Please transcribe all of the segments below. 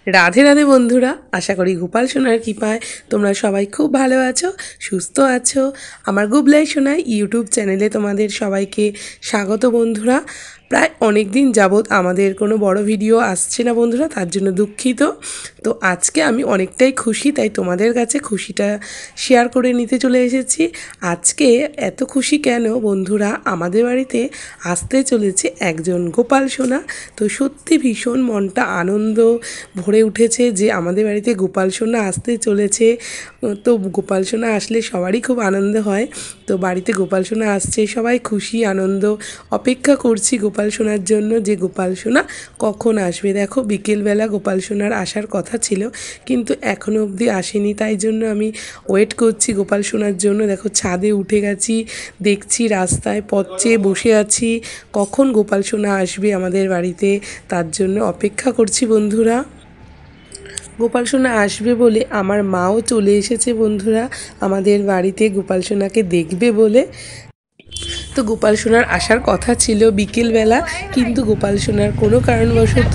রাধে রাধে বন্ধুরা, আশা করি গোপাল সোনার কৃপায় তোমরা সবাই খুব ভালো আছো, সুস্থ আছো। আমার গুবলাই সোনা ইউটিউব চ্যানেলে তোমাদের সবাইকে স্বাগত বন্ধুরা। প্রায় অনেক দিন যাবৎ আমাদের কোনো বড় ভিডিও আসছে না বন্ধুরা, তার জন্য দুঃখিত। তো আজকে আমি অনেকটাই খুশি, তাই তোমাদের কাছে খুশিটা শেয়ার করে নিতে চলে এসেছি। আজকে এত খুশি কেন বন্ধুরা, আমাদের বাড়িতে আসতে চলেছে একজন গোপাল সোনা। তো সত্যি ভীষণ মনটা আনন্দ ভরে উঠেছে যে আমাদের বাড়িতে গোপাল সোনা আসতে চলেছে। তো গোপাল সোনা আসলে সবারই খুব আনন্দ হয়। তো বাড়িতে গোপাল সোনা আসছে, সবাই খুশি আনন্দ অপেক্ষা করছি গোপাল সোনার জন্য, যে গোপাল সোনা কখন আসবে। দেখো বিকেলবেলা গোপাল সোনার আসার কথা ছিল, কিন্তু এখনও অবধি আসেনি, তাই জন্য আমি ওয়েট করছি গোপাল সোনার জন্য। দেখো ছাদে উঠে গেছি, দেখছি রাস্তায় পথ চেয়ে বসে আছি কখন গোপাল সোনা আসবে আমাদের বাড়িতে, তার জন্য অপেক্ষা করছি বন্ধুরা। গোপাল সোনা আসবে বলে আমার মাও চলে এসেছে বন্ধুরা আমাদের বাড়িতে গোপাল সোনাকে দেখবে বলে। তো গোপাল সোনার আসার কথা ছিল বিকেলবেলা, কিন্তু গোপাল সোনার কোনো কারণবশত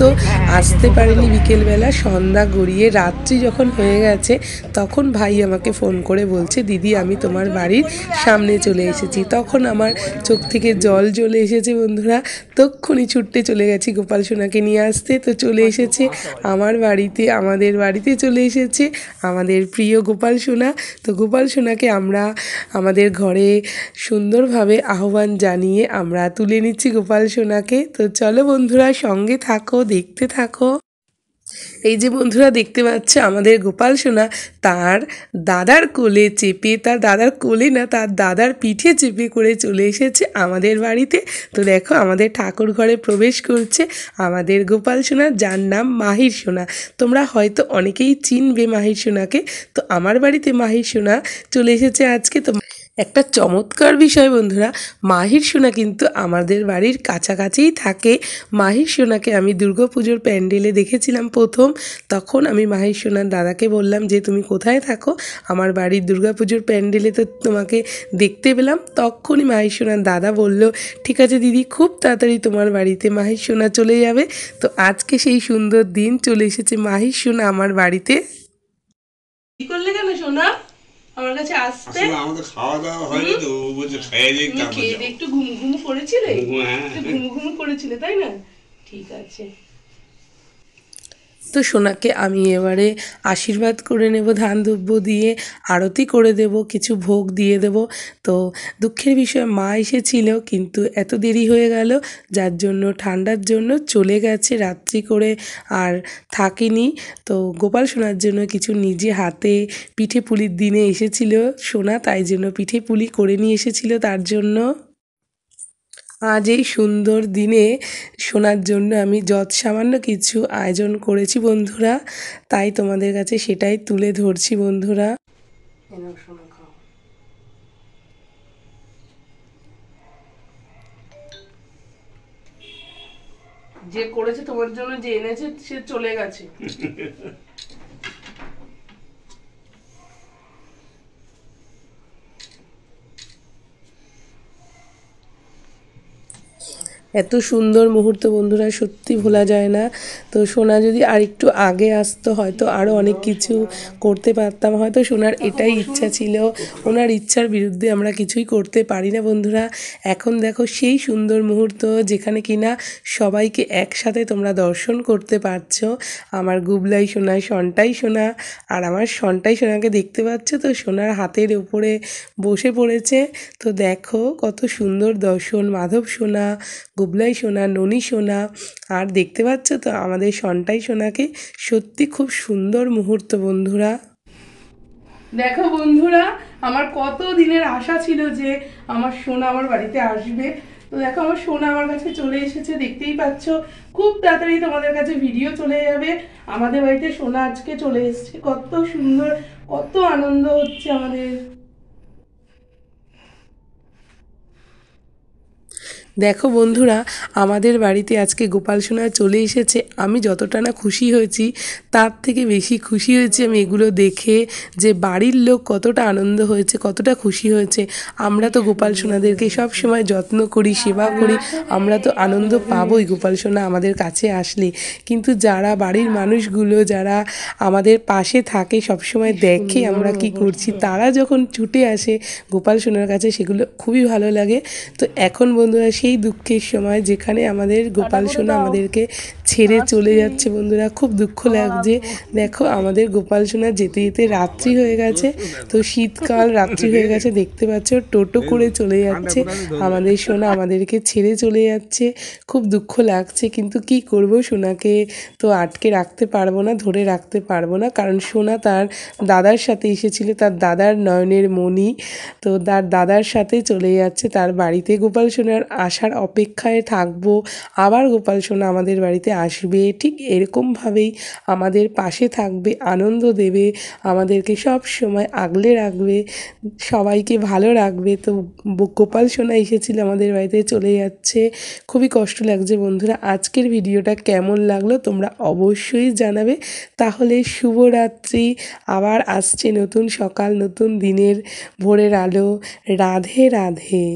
আসতে পারেনি বিকেলবেলা। সন্ধ্যা গড়িয়ে রাত্রি যখন হয়ে গেছে, তখন ভাই আমাকে ফোন করে বলছে, দিদি আমি তোমার বাড়ির সামনে চলে এসেছি। তখন আমার চোখ থেকে জল চলে এসেছে বন্ধুরা, তক্ষুনি ছুটতে চলে গেছি গোপাল সোনাকে নিয়ে আসতে। তো চলে এসেছে আমার বাড়িতে, আমাদের বাড়িতে চলে এসেছে আমাদের প্রিয় গোপাল সোনা। তো গোপাল সোনাকে আমরা আমাদের ঘরে সুন্দরভাবে আহ্বান জানিয়ে আমরা তুলে নিচ্ছি গোপাল সোনাকে। তো চলো বন্ধুরা সঙ্গে থাকো, দেখতে থাকো। এই যে বন্ধুরা দেখতে পাচ্ছ আমাদের গোপাল সোনা তার দাদার কোলে চেপে, তার দাদার কোলে না, তার দাদার পিঠে চেপে করে চলে এসেছে আমাদের বাড়িতে। তো দেখো আমাদের ঠাকুর ঘরে প্রবেশ করছে আমাদের গোপাল সোনা, যার নাম মাহির সোনা। তোমরা হয়তো অনেকেই চিনবে মাহির সোনাকে। তো আমার বাড়িতে মাহির সোনা চলে এসেছে আজকে। তো একটা চমৎকার বিষয় বন্ধুরা, মাহির সোনা কিন্তু আমাদের বাড়ির কাছাকাছিই থাকে। মাহির সোনাকে আমি দুর্গাপুজোর প্যান্ডেলে দেখেছিলাম প্রথম। তখন আমি মাহির সোনার দাদাকে বললাম যে তুমি কোথায় থাকো, আমার বাড়ির দুর্গাপুজোর প্যান্ডেলে তো তোমাকে দেখতে পেলাম। তখনই মাহির সোনার দাদা বলল, ঠিক আছে দিদি, খুব তাড়াতাড়ি তোমার বাড়িতে মাহির সোনা চলে যাবে। তো আজকে সেই সুন্দর দিন চলে এসেছে মাহির সোনা আমার বাড়িতে। কি করলে কেন সোনা আমার কাছে আসতে? আমাদের খাওয়া দাওয়া হয়নি তো, ও বলছে খেয়ে যাই, তারপর খেয়ে যাবো। একটু ঘুম ঘুম করেছিলে, হ্যাঁ, ঘুম ঘুম করেছিলে তাই না? ঠিক আছে। তো সোনাকে আমি এবারে আশীর্বাদ করে নেব, ধান দুব্য দিয়ে আরতি করে দেব, কিছু ভোগ দিয়ে দেব। তো দুঃখের বিষয় মা এসেছিল, কিন্তু এত দেরি হয়ে গেল, যার জন্য ঠান্ডার জন্য চলে গেছে রাত্রি করে, আর থাকেনি। তো গোপাল সোনার জন্য কিছু নিজে হাতে পিঠে পুলির দিনে এসেছিল সোনা, তাই জন্য পিঠে পুলি করে নিয়ে এসেছিল তার জন্য। আজ এই সুন্দর দিনে শোনার জন্য আমি সামান্য কিছু আয়োজন করেছি বন্ধুরা, তাই তোমাদের কাছে সেটাই তুলে ধরছি বন্ধুরা। যে করেছে তোমার জন্য, যে এনেছে সে চলে গেছে। এত সুন্দর মুহূর্ত বন্ধুরা সত্যি ভোলা যায় না। তো সোনা যদি আরেকটু আগে আসতো হয়তো আরও অনেক কিছু করতে পারতাম। হয়তো সোনার এটাই ইচ্ছা ছিল, ওনার ইচ্ছার বিরুদ্ধে আমরা কিছুই করতে পারি না বন্ধুরা। এখন দেখো সেই সুন্দর মুহূর্ত, যেখানে কিনা সবাইকে একসাথে তোমরা দর্শন করতে পারছো। আমার গুবলাই সোনা, সন্টাই সোনা, আর আমার সন্টাই সোনাকে দেখতে পাচ্ছ তো, সোনার হাতের উপরে বসে পড়েছে। তো দেখো কত সুন্দর দর্শন, মাধব সোনা, গুবলাই সোনা, ননি সোনা, আর দেখতে পাচ্ছ তো আমাদের সন্টাই সোনাকে। সত্যি খুব সুন্দর মুহূর্ত বন্ধুরা। দেখো বন্ধুরা, আমার কত দিনের আশা ছিল যে আমার সোনা আমার বাড়িতে আসবে। তো দেখো আমার সোনা আমার কাছে চলে এসেছে, দেখতেই পাচ্ছ। খুব তাড়াতাড়ি তোমাদের কাছে ভিডিও চলে যাবে। আমাদের বাড়িতে সোনা আজকে চলে এসেছে, কত সুন্দর, কত আনন্দ হচ্ছে আমাদের। দেখো বন্ধুরা, আমাদের বাড়িতে আজকে গোপাল সোনা চলে এসেছে। আমি যতটা না খুশি হয়েছি তার থেকে বেশি খুশি হয়েছি আমি এগুলো দেখে, যে বাড়ির লোক কতটা আনন্দ হয়েছে, কতটা খুশি হয়েছে। আমরা তো গোপাল সোনাদেরকে সব সময় যত্ন করি, সেবা করি, আমরা তো আনন্দ পাবোই গোপাল সোনা আমাদের কাছে আসলে। কিন্তু যারা বাড়ির মানুষগুলো যারা আমাদের পাশে থাকে, সব সময় দেখে আমরা কি করছি, তারা যখন ছুটে আসে গোপাল সোনার কাছে, সেগুলো খুবই ভালো লাগে। তো এখন বন্ধুরা সেই দুঃখের সময়, যেখানে আমাদের গোপাল সোনা আমাদেরকে ছেড়ে চলে যাচ্ছে বন্ধুরা, খুব দুঃখ লাগছে। দেখো আমাদের গোপাল সোনা যেতে যেতে রাত্রি হয়ে গেছে, তো শীতকাল, রাত্রি হয়ে গেছে, দেখতে পাচ্ছ টোটো করে চলে যাচ্ছে আমাদের সোনা, আমাদেরকে ছেড়ে চলে যাচ্ছে। খুব দুঃখ লাগছে, কিন্তু কি করব, সোনাকে তো আটকে রাখতে পারবো না, ধরে রাখতে পারবো না, কারণ সোনা তার দাদার সাথে এসেছিল, তার দাদার নয়নের মণি, তো তার দাদার সাথে চলে যাচ্ছে তার বাড়িতে। গোপাল সোনার আসার অপেক্ষায় থাকবো, আবার গোপাল সোনা আমাদের বাড়িতে আসবে, ঠিক এরকমভাবেই আমাদের পাশে থাকবে, আনন্দ দেবে, আমাদেরকে সব সময় আগলে রাখবে, সবাইকে ভালো রাখবে। তো গোপাল সোনা এসেছিল আমাদের বাড়িতে, চলে যাচ্ছে, খুবই কষ্ট লাগছে বন্ধুরা। আজকের ভিডিওটা কেমন লাগলো তোমরা অবশ্যই জানাবে। তাহলে শুভরাত্রি, আবার আসছে নতুন সকাল, নতুন দিনের ভোরের আলো। রাধে রাধে।